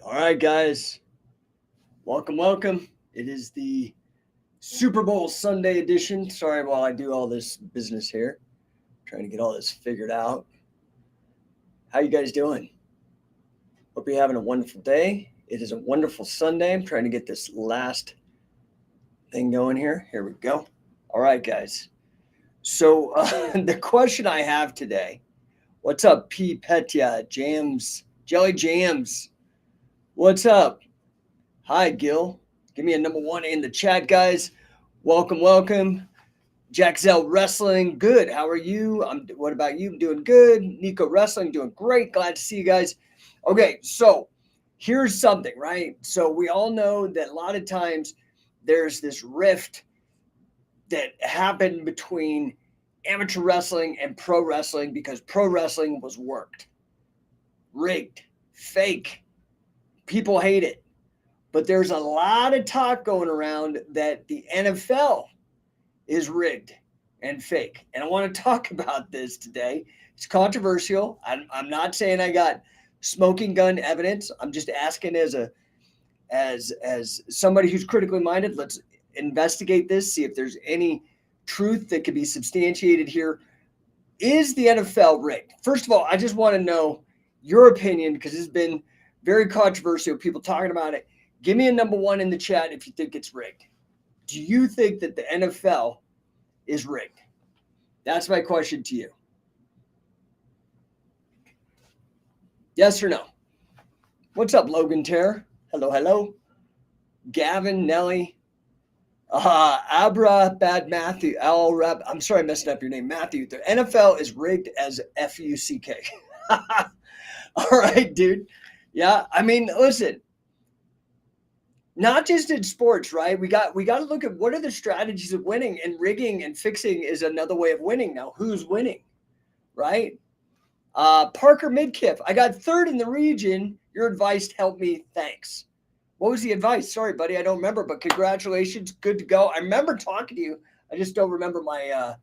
All right, guys. Welcome. It is the Super Bowl Sunday edition. Sorry while I do all this business here. Trying to get all this figured out. How you guys doing? Hope you're having a wonderful day. It is a wonderful Sunday. I'm trying to get this last thing going here. Here we go. All right, guys. So the question I have today. What's up, P. Petya, Jams, Jelly Jams? What's up? Hi, Gil. Give me a number one in the chat, guys. Welcome. Jack Zell Wrestling, good. How are you? What about you? I'm doing good. Nico Wrestling, doing great. Glad to see you guys. Okay, so here's something, right? So we all know that a lot of times there's this rift that happened between amateur wrestling and pro wrestling because pro wrestling was worked, rigged, fake. People hate it. But there's a lot of talk going around that the NFL is rigged and fake. And I want to talk about this today. It's controversial. I'm not saying I got smoking gun evidence. I'm just asking as somebody who's critically minded, let's investigate this, see if there's any truth that could be substantiated here. Is the NFL rigged? First of all, I just want to know your opinion because it's been very controversial. People talking about it. Give me a number one in the chat if you think it's rigged. Do you think that the NFL is rigged? That's my question to you. Yes or no? What's up, Logan Terror? Hello. Gavin, Nelly, Abra, Bad Matthew, Al Rab. I'm sorry I messed up your name, Matthew. The NFL is rigged as F-U-C-K. All right, dude. Yeah, I mean, listen. Not just in sports, right? We got to look at what are the strategies of winning, and rigging and fixing is another way of winning. Now, who's winning, right? Parker Midkiff, I got third in the region. Your advice helped me. Thanks. What was the advice? Sorry, buddy, I don't remember, but congratulations. Good to go. I remember talking to you. I just don't remember my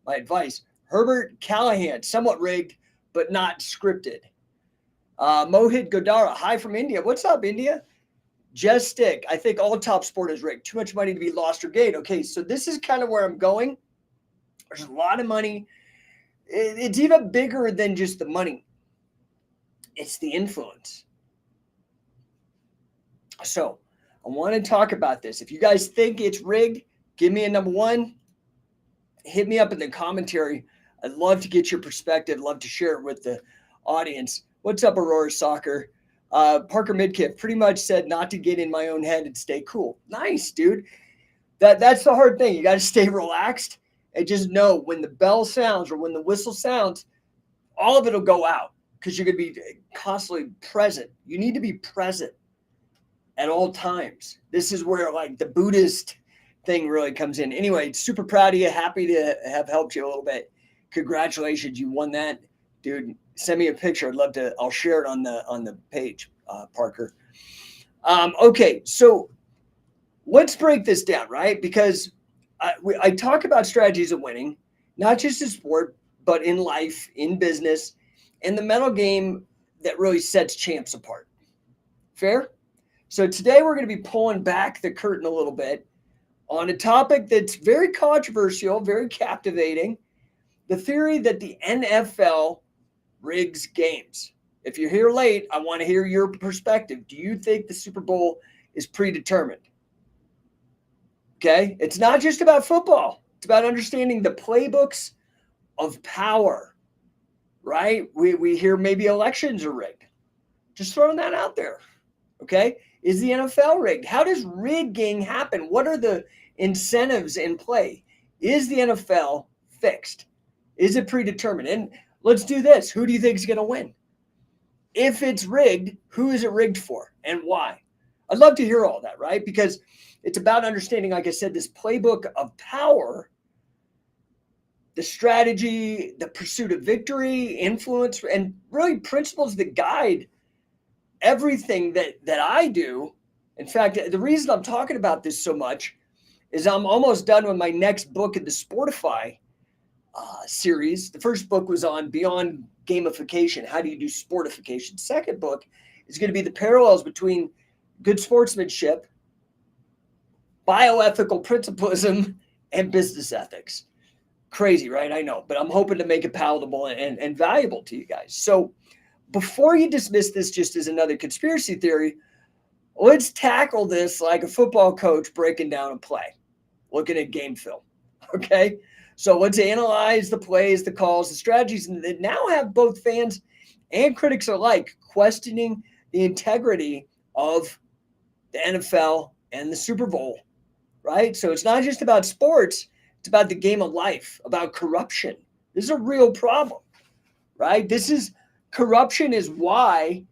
advice. Herbert Callahan, somewhat rigged, but not scripted. Mohit Godara, hi from India. What's up, India? Just Stick, I think all top sport is rigged. Too much money to be lost or gained. Okay, so this is kind of where I'm going. There's a lot of money. It's even bigger than just the money. It's the influence. So I want to talk about this. If you guys think it's rigged, give me a number one. Hit me up in the commentary. I'd love to get your perspective. Love to share it with the audience. What's up, Aurora Soccer? Parker Midkiff pretty much said not to get in my own head and stay cool. Nice, dude. That's the hard thing. You got to stay relaxed and just know when the bell sounds or when the whistle sounds, all of it will go out because you're going to be constantly present. You need to be present at all times. This is where like the Buddhist thing really comes in. Anyway, super proud of you. Happy to have helped you a little bit. Congratulations. You won that, dude. Send me a picture. I'd love to. I'll share it on the page, Parker. Okay, so let's break this down, right? Because I talk about strategies of winning, not just in sport, but in life, in business, and the mental game that really sets champs apart. Fair? So today we're going to be pulling back the curtain a little bit on a topic that's very controversial, very captivating, the theory that the NFL rigs games. If you're here late, I want to hear your perspective. Do you think the Super Bowl is predetermined? Okay? It's not just about football. It's about understanding the playbooks of power, right? We hear maybe elections are rigged. Just throwing that out there. Okay? Is the NFL rigged? How does rigging happen? What are the incentives in play? Is the NFL fixed? Is it predetermined? And let's do this. Who do you think is going to win? If it's rigged, who is it rigged for and why? I'd love to hear all that, right? Because it's about understanding, like I said, this playbook of power, the strategy, the pursuit of victory, influence, and really principles that guide everything that I do. In fact, the reason I'm talking about this so much is I'm almost done with my next book in the Sportify series. The first book was on Beyond Gamification. How do you do sportification? Second book is going to be the parallels between good sportsmanship, bioethical principlism, and business ethics. Crazy, right? I know, but I'm hoping to make it palatable and valuable to you guys. So before you dismiss this just as another conspiracy theory, let's tackle this like a football coach breaking down a play, looking at game film. Okay? So let's analyze the plays, the calls, the strategies, and they now have both fans and critics alike questioning the integrity of the NFL and the Super Bowl, right? So it's not just about sports, it's about the game of life, about corruption. This is a real problem, right? Corruption is why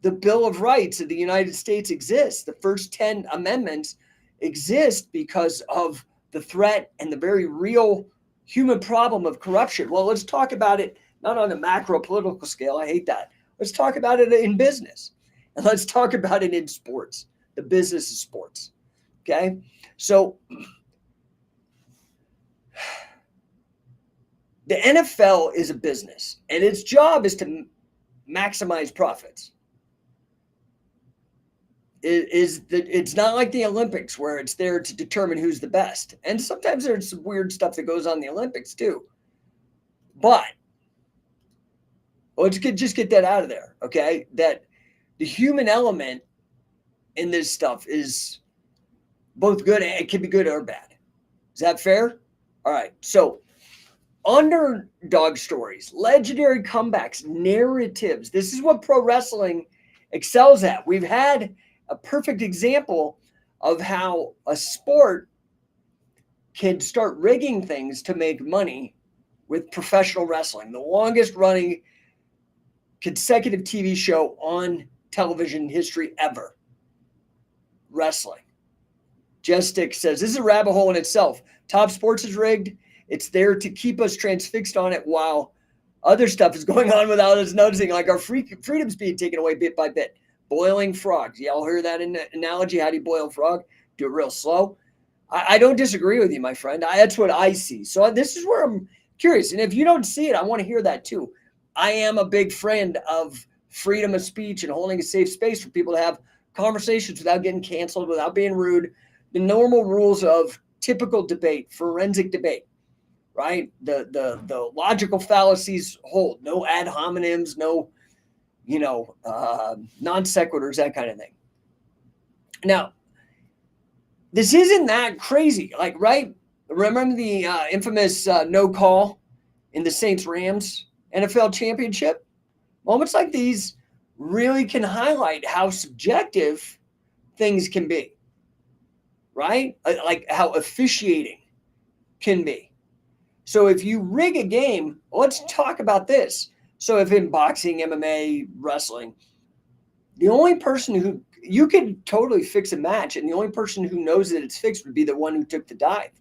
the Bill of Rights of the United States exists. The first 10 amendments exist because of the threat and the very real human problem of corruption. Well, let's talk about it not on a macro political scale. I hate that. Let's talk about it in business. And let's talk about it in sports, the business of sports. Okay? So the NFL is a business, and its job is to maximize profits. It's not like the Olympics where it's there to determine who's the best. And sometimes there's some weird stuff that goes on in the Olympics too. But let's just get that out of there, okay? That the human element in this stuff is both good and it can be good or bad. Is that fair? All right. So underdog stories, legendary comebacks, narratives. This is what pro wrestling excels at. We've had a perfect example of how a sport can start rigging things to make money with professional wrestling, the longest running consecutive TV show on television history ever. Wrestling. Jestix says, this is a rabbit hole in itself. Top sports is rigged. It's there to keep us transfixed on it while other stuff is going on without us noticing, like our freedom's being taken away bit by bit. Boiling frogs. Y'all heard that analogy? How do you boil a frog? Do it real slow. I don't disagree with you, my friend. That's what I see. So this is where I'm curious. And if you don't see it, I want to hear that too. I am a big friend of freedom of speech and holding a safe space for people to have conversations without getting canceled, without being rude. The normal rules of typical debate, forensic debate, right? The logical fallacies hold. No ad hominems, no non sequiturs, that kind of thing. Now, this isn't that crazy. Like, right? Remember the infamous no call in the Saints-Rams NFL championship? Moments like these really can highlight how subjective things can be, right? Like how officiating can be. So if you rig a game, let's talk about this. So if in boxing, MMA, wrestling, the only person who you could totally fix a match, and the only person who knows that it's fixed would be the one who took the dive.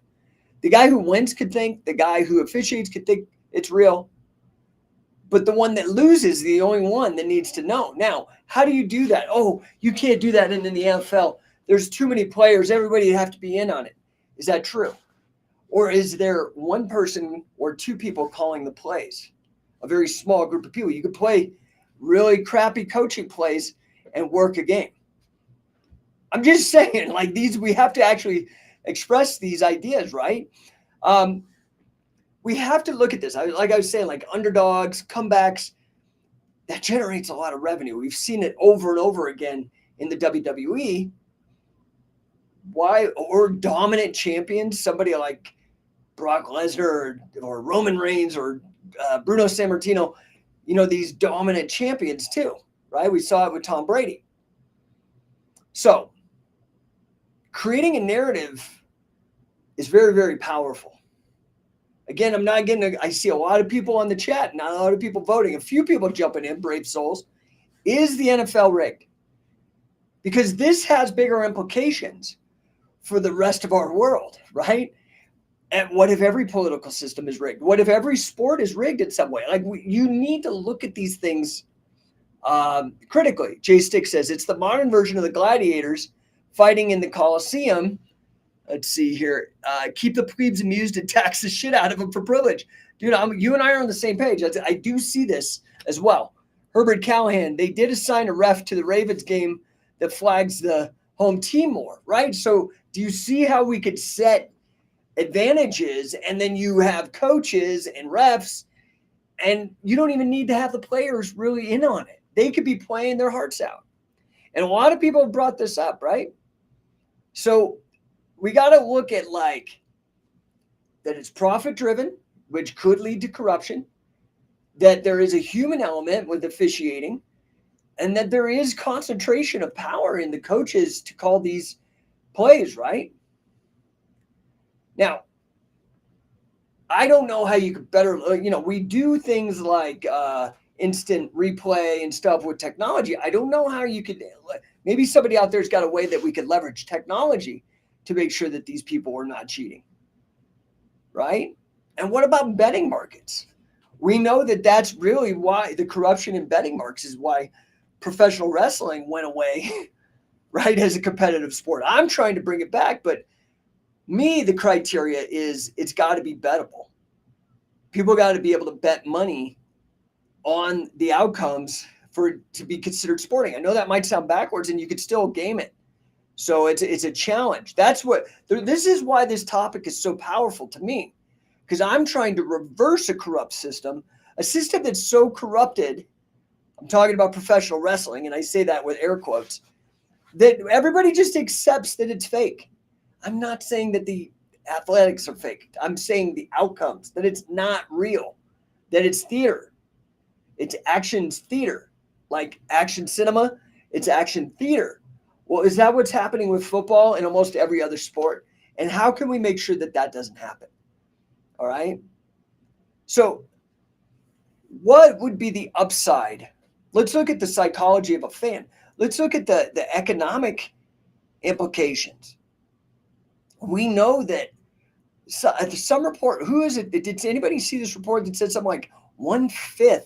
The guy who wins could think, the guy who officiates could think it's real. But the one that loses is the only one that needs to know. Now, how do you do that? Oh, you can't do that in the NFL. There's too many players. Everybody have to be in on it. Is that true? Or is there one person or two people calling the plays? A very small group of people. You could play really crappy coaching plays and work a game. I'm just saying, like we have to actually express these ideas, right? We have to look at this. Like I was saying, like underdogs, comebacks, that generates a lot of revenue. We've seen it over and over again in the WWE. Why? Or dominant champions, somebody like Brock Lesnar or Roman Reigns or Bruno Sammartino, these dominant champions too, right? We saw it with Tom Brady. So creating a narrative is very, very powerful. Again, I see a lot of people on the chat, not a lot of people voting, a few people jumping in, brave souls. Is the NFL rigged? Because this has bigger implications for the rest of our world, right? And what if every political system is rigged? What if every sport is rigged in some way? You need to look at these things critically. Jay Stick says it's the modern version of the gladiators fighting in the Colosseum. Let's see here. Keep the plebes amused and tax the shit out of them for privilege. Dude, you and I are on the same page. I do see this as well, Herbert Callahan, they did assign a ref to the Ravens game that flags the home team more, right? So do you see how we could set advantages, and then you have coaches and refs, and you don't even need to have the players really in on it. They could be playing their hearts out. And a lot of people have brought this up, right? So we got to look at like that it's profit driven, which could lead to corruption, that there is a human element with officiating, and that there is concentration of power in the coaches to call these plays, right? Now, I don't know how you could better, we do things like instant replay and stuff with technology. I don't know how you could, maybe somebody out there's got a way that we could leverage technology to make sure that these people are not cheating, right? And what about betting markets? We know that that's really why the corruption in betting markets is why professional wrestling went away, right, as a competitive sport. I'm trying to bring it back, but the criteria is it's got to be bettable. People got to be able to bet money on the outcomes for it to be considered sporting. I know that might sound backwards, and you could still game it. So it's a challenge. This is why this topic is so powerful to me, because I'm trying to reverse a corrupt system, a system that's so corrupted. I'm talking about professional wrestling, and I say that with air quotes, that everybody just accepts that it's fake. I'm not saying that the athletics are fake. I'm saying the outcomes, that it's not real, that it's theater. It's action theater, like action cinema. It's action theater. Well, is that what's happening with football and almost every other sport? And how can we make sure that that doesn't happen? All right. So what would be the upside? Let's look at the psychology of a fan. Let's look at the economic implications. We know that some report, who is it? Did anybody see this report that said something like 1/5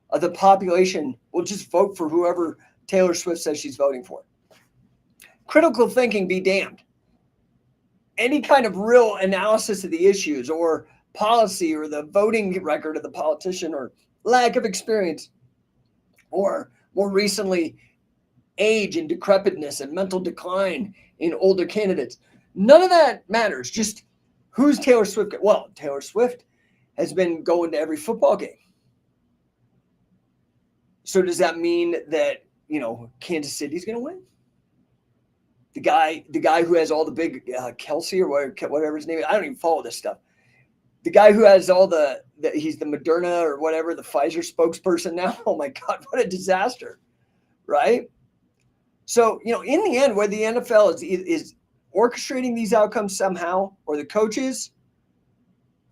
of the population will just vote for whoever Taylor Swift says she's voting for? Critical thinking be damned. Any kind of real analysis of the issues or policy or the voting record of the politician or lack of experience or more recently age and decrepitness and mental decline in older candidates. None of that matters. Just who's Taylor Swift? Well, Taylor Swift has been going to every football game. So does that mean that, Kansas City's going to win? The guy who has all the big Kelsey or whatever his name is. I don't even follow this stuff. The guy who has all he's the Moderna or whatever, the Pfizer spokesperson now. Oh my God, what a disaster, right? So, in the end, whether the NFL is orchestrating these outcomes somehow, or the coaches,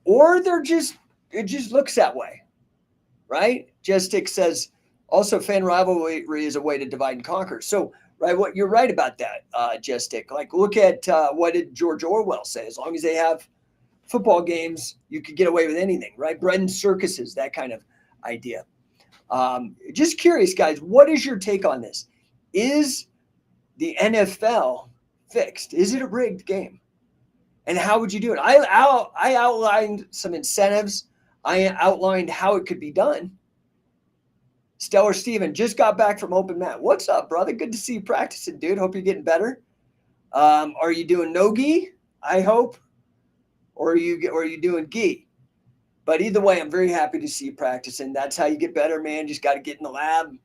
or it just looks that way, right? Justic says, also fan rivalry is a way to divide and conquer. So, right, you're right about that, Justic. Like, look at what did George Orwell say? As long as they have football games, you could get away with anything, right? Bread and circuses, that kind of idea. Just curious, guys, what is your take on this? Is the NFL fixed? Is it a rigged game? And how would you do it? I outlined some incentives. I outlined how it could be done. Stellar Steven just got back from open mat. What's up, brother? Good to see you practicing, dude. Hope you're getting better. Are you doing no gi? I hope. Or are you doing gi? But either way, I'm very happy to see you practicing. That's how you get better, man. Just got to get in the lab,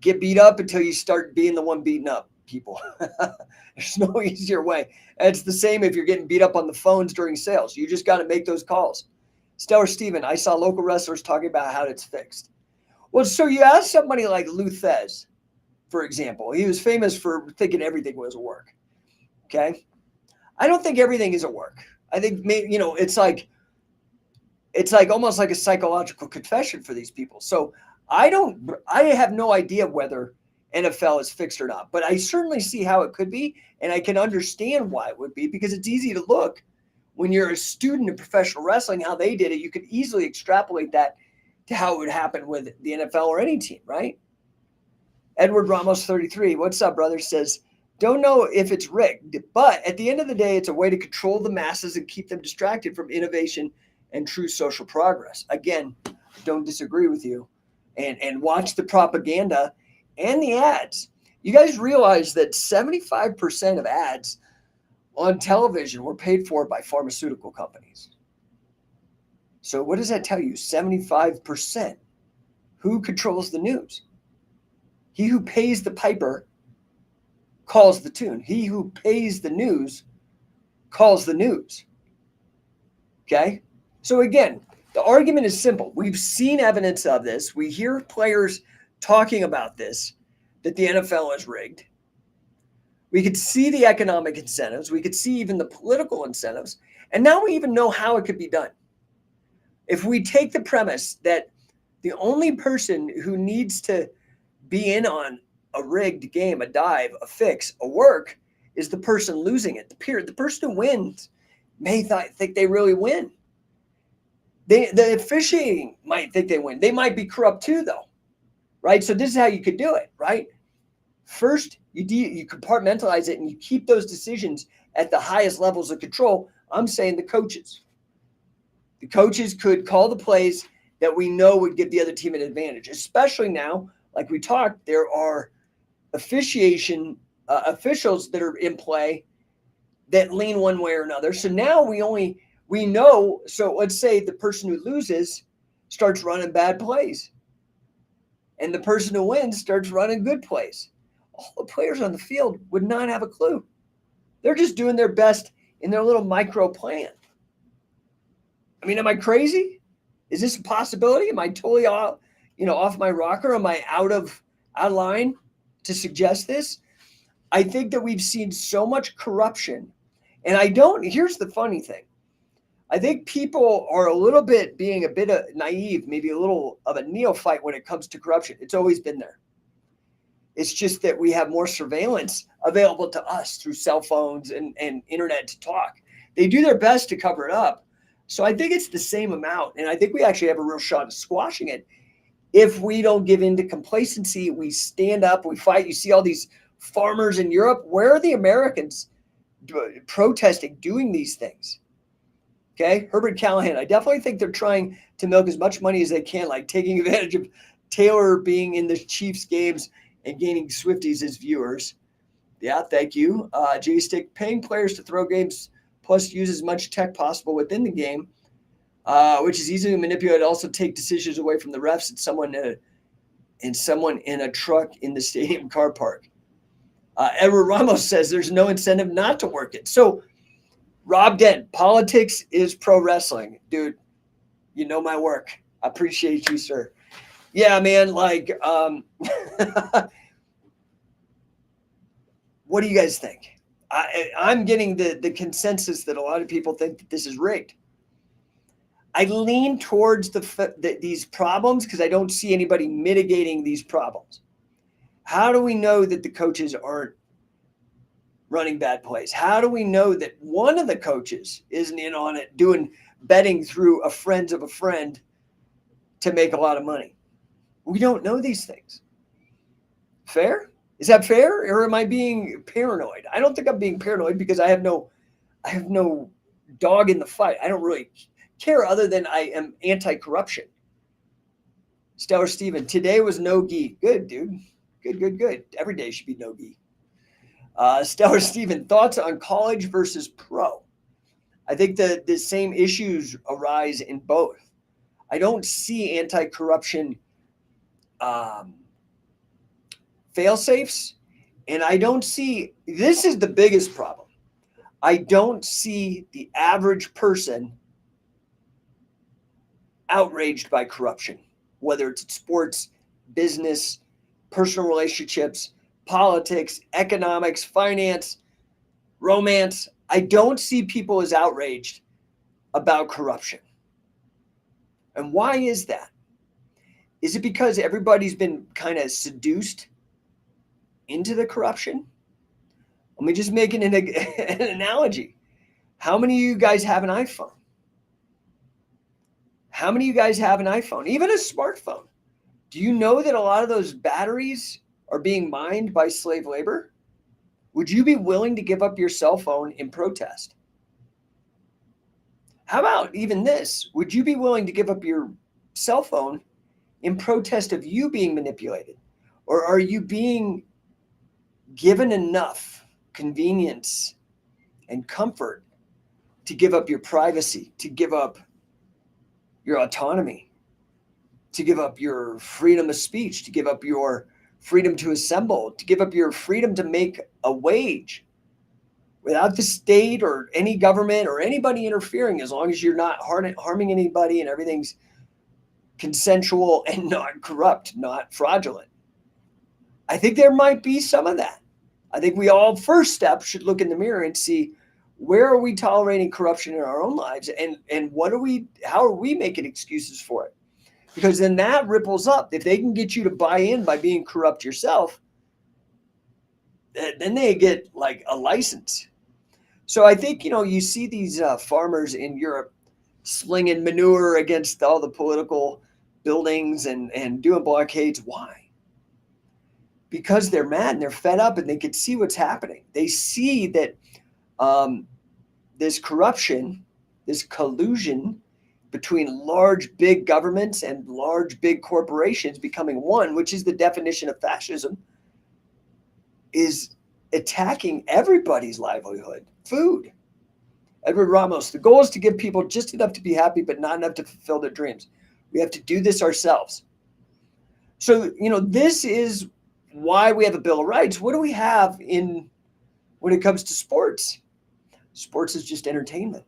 get beat up until you start being the one beating up people. There's no easier way. And it's the same if you're getting beat up on the phones during sales. You just got to make those calls. Stellar Steven, I saw local wrestlers talking about how it's fixed. Well, so you ask somebody like Luthez, for example. He was famous for thinking everything was a work. Okay? I don't think everything is a work. I think maybe, it's like almost like a psychological confession for these people. So I have no idea whether NFL is fixed or not, but I certainly see how it could be, and I can understand why it would be, because it's easy to look when you're a student of professional wrestling, how they did it. You could easily extrapolate that to how it would happen with the NFL or any team, right? Edward Ramos 33, what's up, brother? Says, don't know if it's rigged, but at the end of the day, it's a way to control the masses and keep them distracted from innovation and true social progress. Again, don't disagree with you. and watch the propaganda and the ads. You guys realize that 75% of ads on television were paid for by pharmaceutical companies. So what does that tell you? 75%. Who controls the news? He who pays the piper calls the tune. He who pays the news calls the news. Okay? So again, the argument is simple. We've seen evidence of this. We hear players talking about this, that the NFL is rigged. We could see the economic incentives. We could see even the political incentives. And now we even know how it could be done. If we take the premise that the only person who needs to be in on a rigged game, a dive, a fix, a work, is the person losing it. The person who wins may think they really win. The officiating might think they win. They might be corrupt too, though, right? So this is how you could do it, right? First, you compartmentalize it and you keep those decisions at the highest levels of control. I'm saying the coaches. The coaches could call the plays that we know would give the other team an advantage, especially now, like we talked, there are officiation officials that are in play that lean one way or another. So now we know. So let's say the person who loses starts running bad plays and the person who wins starts running good plays. All the players on the field would not have a clue. They're just doing their best in their little micro plan. I mean, am I crazy? Is this a possibility? Am I totally off my rocker? Am I out of line to suggest this? I think that we've seen so much corruption. And here's the funny thing. I think people are being a bit naive, maybe a little of a neophyte when it comes to corruption. It's always been there. It's just that we have more surveillance available to us through cell phones and internet to talk. They do their best to cover it up. So I think it's the same amount. And I think we actually have a real shot at squashing it if we don't give in to complacency. We stand up, we fight. You see all these farmers in Europe. Where are the Americans protesting, doing these things? Okay, Herbert Callahan. I definitely think they're trying to milk as much money as they can, like taking advantage of Taylor being in the Chiefs games and gaining Swifties as viewers. Yeah, thank you. J-Stick, paying players to throw games plus use as much tech possible within the game, which is easily manipulated. Also take decisions away from the refs and someone in a truck in the stadium car park. Edward Ramos says there's no incentive not to work it. So Rob Dent, politics is pro wrestling. Dude, you know my work. I appreciate you, sir. Yeah, man, like, what do you guys think? I'm getting the consensus that a lot of people think that this is rigged. I lean towards these problems because I don't see anybody mitigating these problems. How do we know that the coaches aren't running bad plays? How do we know that one of the coaches isn't in on it, doing betting through a friend of a friend to make a lot of money? We don't know these things. Fair? Is that fair, or am I being paranoid? I don't think I'm being paranoid because I have no dog in the fight. I don't really care other than I am anti-corruption. Stellar Steven, today was no gi. Good, dude. Good. Every day should be no gi. Stellar Steven, thoughts on college versus pro? I think that the same issues arise in both. I don't see anti-corruption fail-safes, and I don't see, this is the biggest problem. I don't see the average person outraged by corruption, whether it's sports, business, personal relationships, politics, economics, finance, romance. I don't see people as outraged about corruption. And why is that? Is it because everybody's been kind of seduced into the corruption? Let me just make an analogy. How many of you guys have an iPhone? How many of you guys have an iPhone? Even a smartphone. Do you know that a lot of those batteries are being mined by slave labor? Would you be willing to give up your cell phone in protest? How about even this? Would you be willing to give up your cell phone in protest of you being manipulated? Or are you being given enough convenience and comfort to give up your privacy, to give up your autonomy, to give up your freedom of speech, to give up your freedom to assemble, to give up your freedom to make a wage without the state or any government or anybody interfering, as long as you're not harming anybody and everything's consensual and not corrupt, not fraudulent? I think there might be some of that. I think we all, first step, should look in the mirror and see, where are we tolerating corruption in our own lives, and how are we making excuses for it? Because then that ripples up. If they can get you to buy in by being corrupt yourself, then they get like a license. So I think, you see these farmers in Europe slinging manure against all the political buildings and doing blockades. Why? Because they're mad and they're fed up, and they can see what's happening. They see that this corruption, this collusion between large, big governments and large, big corporations becoming one, which is the definition of fascism, is attacking everybody's livelihood. Food. Edward Ramos, the goal is to give people just enough to be happy, but not enough to fulfill their dreams. We have to do this ourselves. So, this is why we have a Bill of Rights. What do we have when it comes to sports? Sports is just entertainment.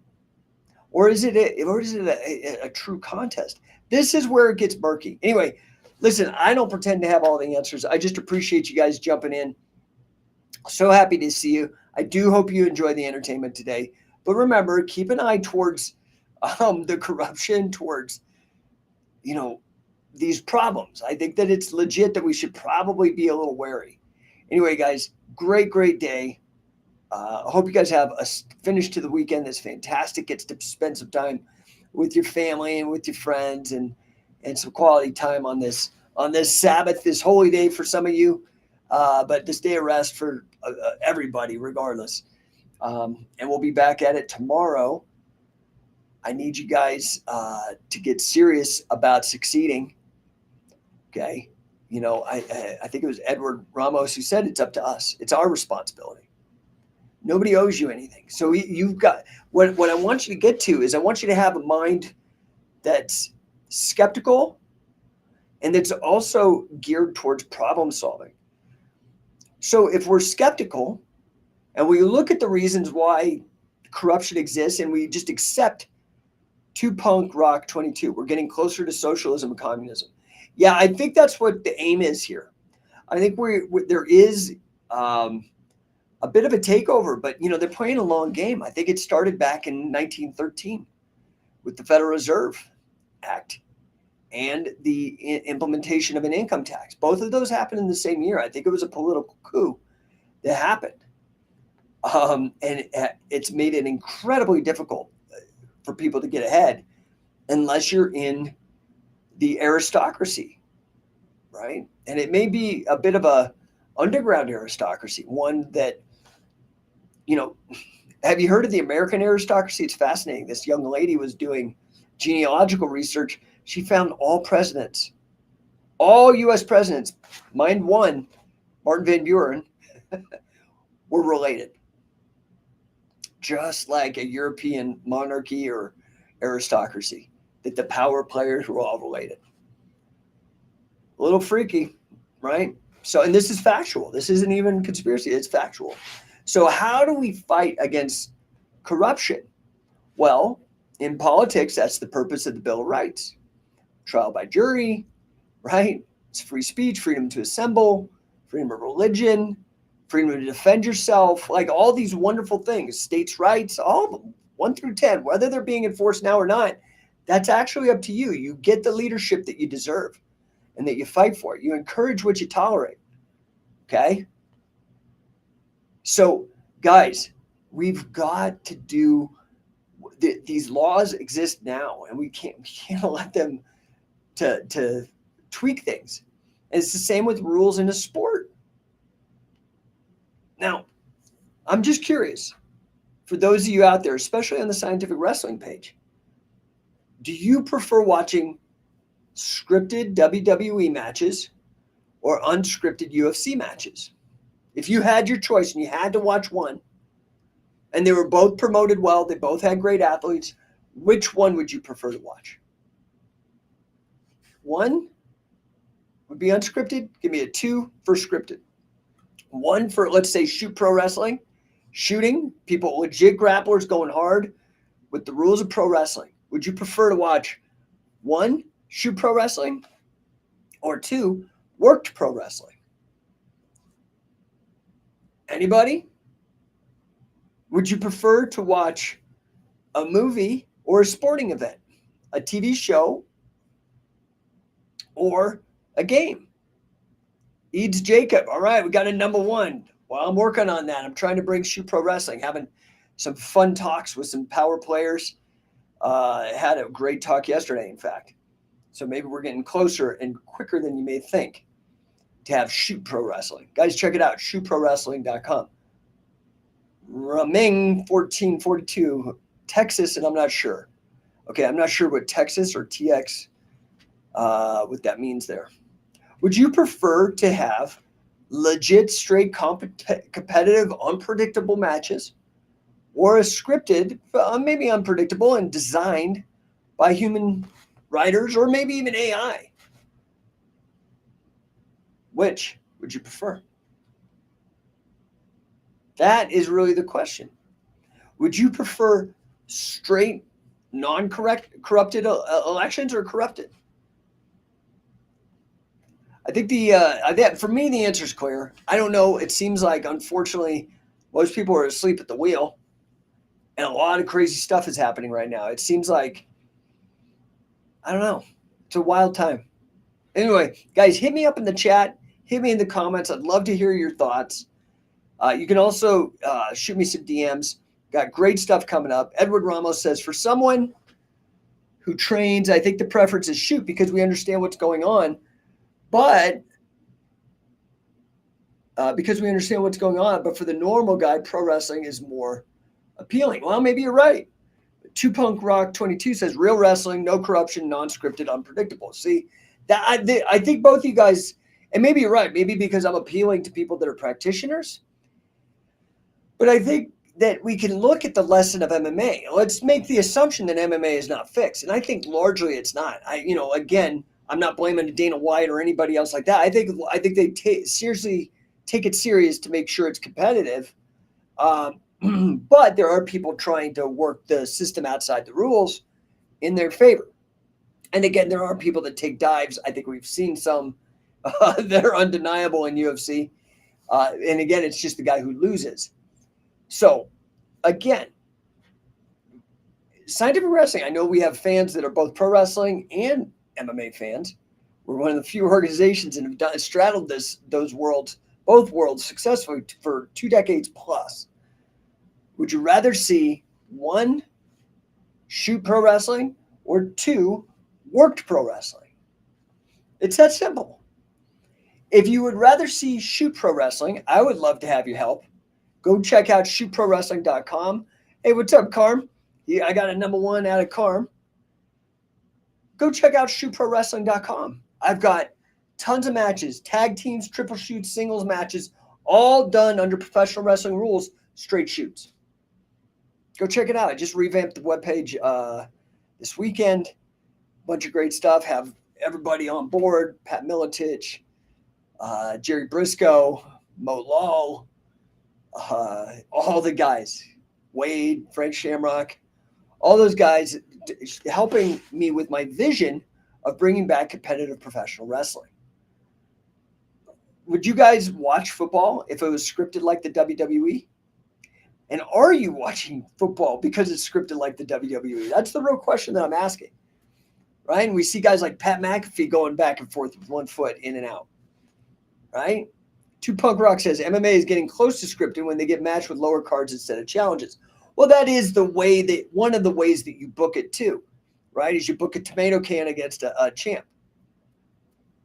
Or is it a true contest? This is where it gets murky. Anyway, listen, I don't pretend to have all the answers. I just appreciate you guys jumping in. So happy to see you. I do hope you enjoy the entertainment today. But remember, keep an eye towards the corruption, towards, these problems. I think that it's legit that we should probably be a little wary. Anyway, guys, great day. I hope you guys have a finish to the weekend that's fantastic. Gets to spend some time with your family and with your friends, and some quality time on this Sabbath, this holy day for some of you, but this day of rest for everybody, regardless. And we'll be back at it tomorrow. I need you guys to get serious about succeeding. Okay, I think it was Edward Ramos who said it's up to us. It's our responsibility. Nobody owes you anything. So you've got, what I want you to get to is, I want you to have a mind that's skeptical and that's also geared towards problem solving. So if we're skeptical and we look at the reasons why corruption exists and we just accept to punk rock 22, we're getting closer to socialism and communism. Yeah, I think that's what the aim is here. I think there is a bit of a takeover, but they're playing a long game. I think it started back in 1913 with the Federal Reserve Act and the implementation of an income tax. Both of those happened in the same year. I think it was a political coup that happened. And it's made it incredibly difficult for people to get ahead unless you're in the aristocracy, right? And it may be a bit of a underground aristocracy, one that, have you heard of the American aristocracy? It's fascinating. This young lady was doing genealogical research. She found all presidents, all U.S. presidents, mind one, Martin Van Buren, were related. Just like a European monarchy or aristocracy, that the power players were all related. A little freaky, right? So, and this is factual. This isn't even conspiracy. It's factual. So how do we fight against corruption? Well, in politics, that's the purpose of the Bill of Rights. Trial by jury, right? It's free speech, freedom to assemble, freedom of religion, freedom to defend yourself, like all these wonderful things, states' rights, all of them, 1 through 10, whether they're being enforced now or not, that's actually up to you. You get the leadership that you deserve and that you fight for. You encourage what you tolerate, okay? So, guys, we've got to do, these laws exist now, and we can't let them to tweak things. And it's the same with rules in a sport. Now, I'm just curious, for those of you out there, especially on the Scientific Wrestling page, do you prefer watching scripted WWE matches or unscripted UFC matches? If you had your choice and you had to watch one, and they were both promoted well, they both had great athletes, which one would you prefer to watch? One would be unscripted. Give me a 2 for scripted. 1 for, let's say, shoot pro wrestling. Shooting, people, legit grapplers going hard with the rules of pro wrestling. Would you prefer to watch 1, shoot pro wrestling, or 2, worked pro wrestling? Anybody? Would you prefer to watch a movie or a sporting event, a TV show, or a game? Eads Jacob. All right, we got a number 1. Well, I'm working on that. I'm trying to bring shoot pro wrestling, having some fun talks with some power players. Had a great talk yesterday, in fact. So maybe we're getting closer and quicker than you may think to have shoot pro wrestling. Guys, check it out, shootprowrestling.com. Raming 1442, Texas, and I'm not sure. Okay, I'm not sure what Texas or TX, what that means there. Would you prefer to have legit, straight, competitive, unpredictable matches, or a scripted, maybe unpredictable and designed by human writers or maybe even AI? Which would you prefer? That is really the question. Would you prefer straight, non-corrupted elections or corrupted? I think for me, the answer is clear. I don't know. It seems like, unfortunately, most people are asleep at the wheel, and a lot of crazy stuff is happening right now. It seems like, I don't know. It's a wild time. Anyway, guys, hit me up in the chat. Hit me in the comments. I'd love to hear your thoughts. You can also shoot me some DMs. Got great stuff coming up. Edward Ramos says, for someone who trains, I think the preference is shoot because we understand what's going on. But but for the normal guy, pro wrestling is more appealing. Well, maybe you're right. 2Punk Rock 22 says real wrestling, no corruption, non-scripted, unpredictable. See, that I think both of you guys, and maybe you're right, maybe because I'm appealing to people that are practitioners, but I think that we can look at the lesson of MMA. Let's make the assumption that MMA is not fixed, and I think largely it's not. Again, I'm not blaming Dana White or anybody else like that. I think they seriously take it serious to make sure it's competitive. But there are people trying to work the system outside the rules in their favor. And again, there are people that take dives. I think we've seen some that are undeniable in UFC. And again, it's just the guy who loses. So again, scientific wrestling, I know we have fans that are both pro wrestling and MMA fans. We're one of the few organizations that have straddled both worlds successfully for 2 decades plus. Would you rather see 1, shoot pro wrestling, or 2, worked pro wrestling? It's that simple. If you would rather see shoot pro wrestling, I would love to have you help. Go check out shootprowrestling.com. Hey, what's up, Carm? Yeah, I got a number 1 out of Carm. Go check out shootprowrestling.com. I've got tons of matches, tag teams, triple shoots, singles matches, all done under professional wrestling rules, straight shoots. Go check it out. I just revamped the webpage this weekend. Bunch of great stuff. Have everybody on board. Pat Miletich, Jerry Briscoe, Mo Lawal, all the guys. Wade, Frank Shamrock, all those guys helping me with my vision of bringing back competitive professional wrestling. Would you guys watch football if it was scripted like the WWE? And are you watching football because it's scripted like the WWE? That's the real question that I'm asking, right? And we see guys like Pat McAfee going back and forth with 1 foot in and out, right? 2Punk Rock says MMA is getting close to scripted when they get matched with lower cards instead of challenges. Well, that is one of the ways that you book it too, right? Is you book a tomato can against a champ.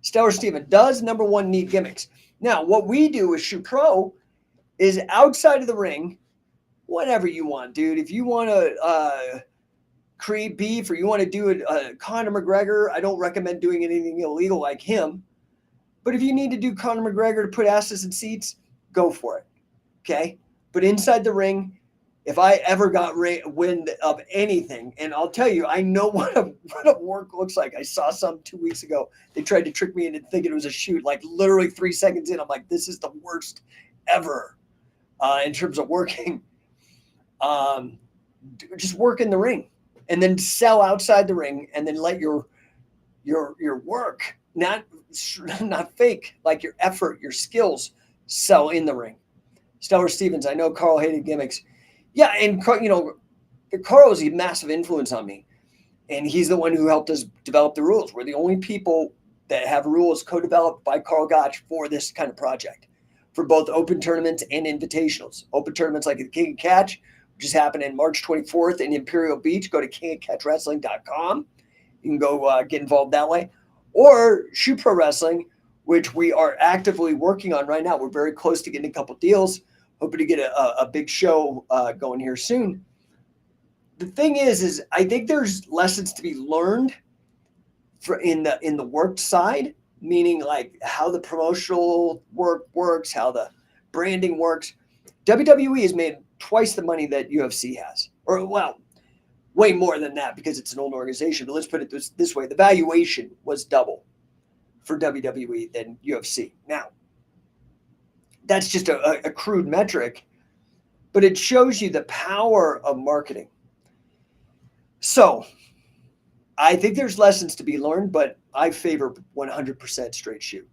Stellar Steven, does number 1 need gimmicks? Now, what we do with Shoot Pro is outside of the ring, whatever you want, dude. If you want to create beef, or you want to do a Conor McGregor, I don't recommend doing anything illegal like him. But if you need to do Conor McGregor to put asses in seats, go for it. Okay? But inside the ring, if I ever got wind of anything, and I'll tell you, I know what a work looks like. I saw some 2 weeks ago. They tried to trick me into thinking it was a shoot. Like literally 3 seconds in, I'm like, this is the worst ever in terms of working. Just work in the ring, and then sell outside the ring, and then let your work, not fake, like your effort, your skills, sell in the ring. Stellar Stevens, I know Carl hated gimmicks. Yeah, and Carl is a massive influence on me, and he's the one who helped us develop the rules. We're the only people that have rules co-developed by Carl Gotch for this kind of project, for both open tournaments and invitationals. Open tournaments like the King of Catch, which is happening March 24th in Imperial Beach. Go to kingofcatchwrestling.com. You can go get involved that way. Or Shoot Pro Wrestling, which we are actively working on right now. We're very close to getting a couple deals. Hoping to get a big show going here soon. The thing is I think there's lessons to be learned in the work side, meaning like how the promotional work works, how the branding works. WWE has made twice the money that UFC has, or well, way more than that because it's an old organization. But let's put it this way: the valuation was double for WWE than UFC. Now, that's just a crude metric, but it shows you the power of marketing. So I think there's lessons to be learned, but I favor 100% straight shoot.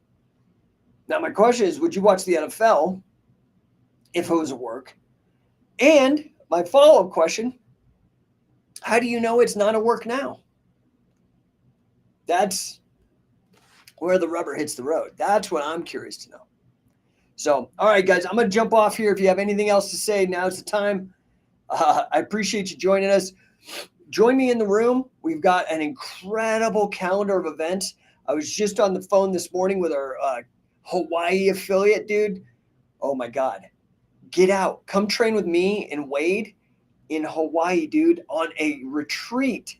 Now, my question is, would you watch the NFL if it was a work? And my follow-up question, how do you know it's not a work now? That's where the rubber hits the road. That's what I'm curious to know. So, all right, guys, I'm going to jump off here. If you have anything else to say, now's the time. I appreciate you joining us. Join me in the room. We've got an incredible calendar of events. I was just on the phone this morning with our Hawaii affiliate, dude. Oh, my God. Get out. Come train with me and Wade in Hawaii, dude, on a retreat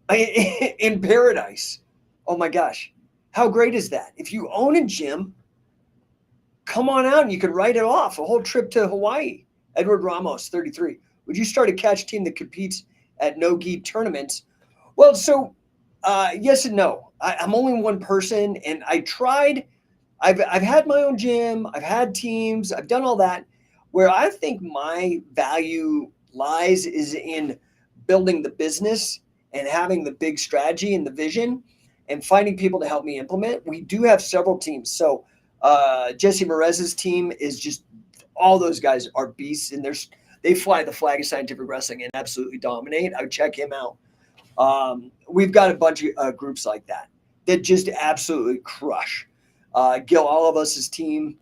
in paradise. Oh, my gosh. How great is that? If you own a gym, come on out and you can write it off. A whole trip to Hawaii. Edward Ramos, 33. Would you start a catch team that competes at no-gi tournaments? Well, so yes and no. I'm only one person, and I tried. I've had my own gym. I've had teams. I've done all that. Where I think my value lies is in building the business and having the big strategy and the vision and finding people to help me implement. We do have several teams. So Jesse Merez's team is just, all those guys are beasts, and they fly the flag of scientific wrestling and absolutely dominate. I would check him out. We've got a bunch of groups like that just absolutely crush. Gil Olivas' team.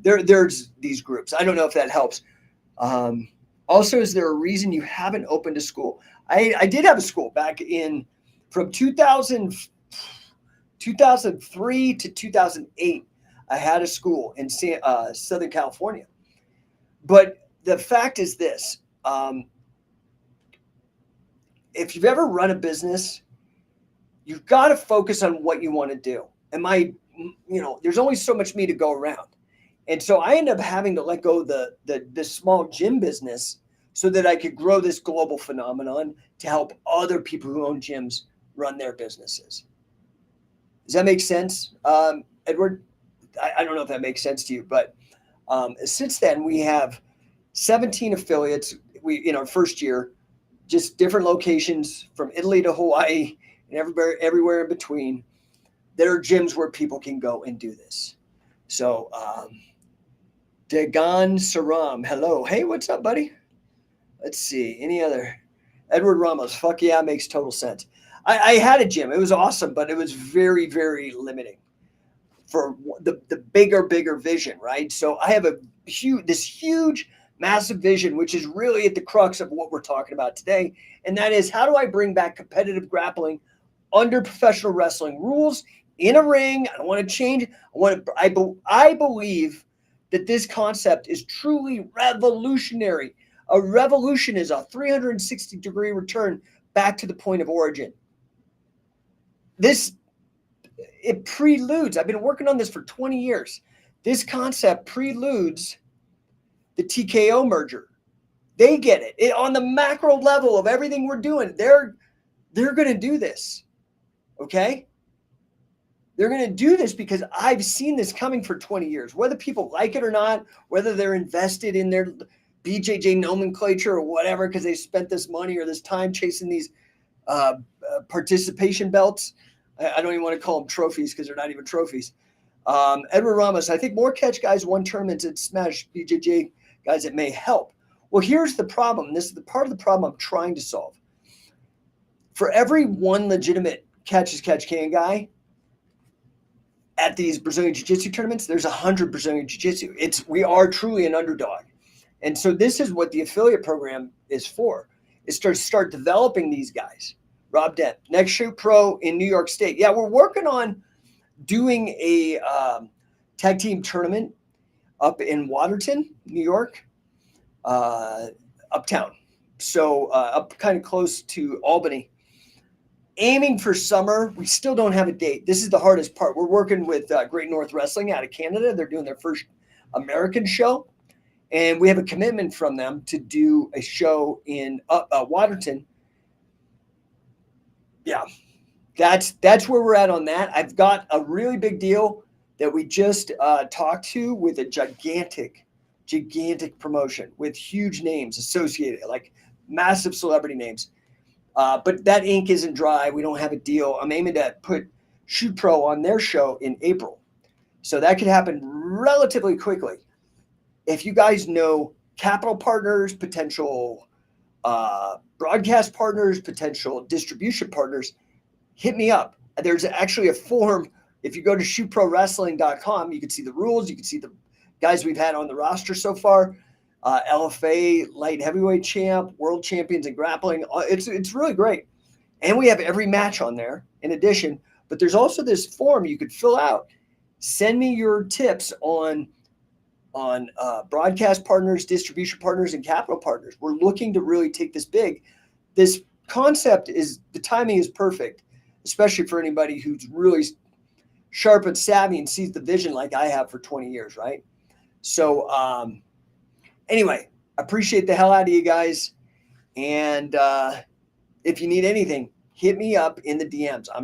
There's these groups. I don't know if that helps. Also, is there a reason you haven't opened a school? I did have a school back from 2003 to 2008. I had a school in Southern California. But the fact is this. If you've ever run a business, you've got to focus on what you want to do. There's only so much me to go around. And so I ended up having to let go of the small gym business so that I could grow this global phenomenon to help other people who own gyms run their businesses. Does that make sense, Edward? I don't know if that makes sense to you, but since then we have 17 affiliates. In our first year, just different locations from Italy to Hawaii and everywhere in between. There are gyms where people can go and do this. So, Dagan Saram, hello. Hey, what's up, buddy? Let's see. Any other? Edward Ramos, fuck yeah, makes total sense. I had a gym. It was awesome, but it was very, very limiting for the bigger vision, right? So I have this huge, massive vision, which is really at the crux of what we're talking about today. And that is, how do I bring back competitive grappling under professional wrestling rules in a ring? I don't want to change it. I believe that this concept is truly revolutionary. A revolution is a 360-degree return back to the point of origin. It preludes. I've been working on this for 20 years. This concept preludes the TKO merger. They get it. On the macro level of everything we're doing, they're going to do this. Okay? They're going to do this because I've seen this coming for 20 years. Whether people like it or not, whether they're invested in their BJJ nomenclature or whatever because they spent this money or this time chasing these participation belts. I don't even want to call them trophies because they're not even trophies. Edward Ramos, I think more catch guys won tournaments at Smash BJJ guys that may help. Well, here's the problem. This is the part of the problem I'm trying to solve. For every one legitimate catch-as-catch-can guy at these Brazilian Jiu-Jitsu tournaments, there's 100 Brazilian Jiu-Jitsu. We are truly an underdog. And so this is what the affiliate program is for, is to start developing these guys. Rob Dent, next Shoot Pro in New York State. Yeah, we're working on doing a tag team tournament up in Waterton, New York, uptown. So up kind of close to Albany. Aiming for summer. We still don't have a date. This is the hardest part. We're working with Great North Wrestling out of Canada. They're doing their first American show. And we have a commitment from them to do a show in Waterton. Yeah, that's where we're at on that. I've got a really big deal that we just talked to with a gigantic promotion with huge names associated, like massive celebrity names. But that ink isn't dry. We don't have a deal. I'm aiming to put Shoot Pro on their show in April. So that could happen relatively quickly. If you guys know capital partners, potential broadcast partners, potential distribution partners, hit me up. There's actually a form. If you go to shootprowrestling.com, you can see the rules. You can see the guys we've had on the roster so far. LFA, light heavyweight champ, world champions in grappling. It's really great. And we have every match on there in addition. But there's also this form you could fill out. Send me your tips on broadcast partners, distribution partners, and capital partners. We're looking to really take this big. This concept the timing is perfect, especially for anybody who's really sharp and savvy and sees the vision like I have for 20 years, right? So anyway, appreciate the hell out of you guys. And if you need anything, hit me up in the DMs. I'm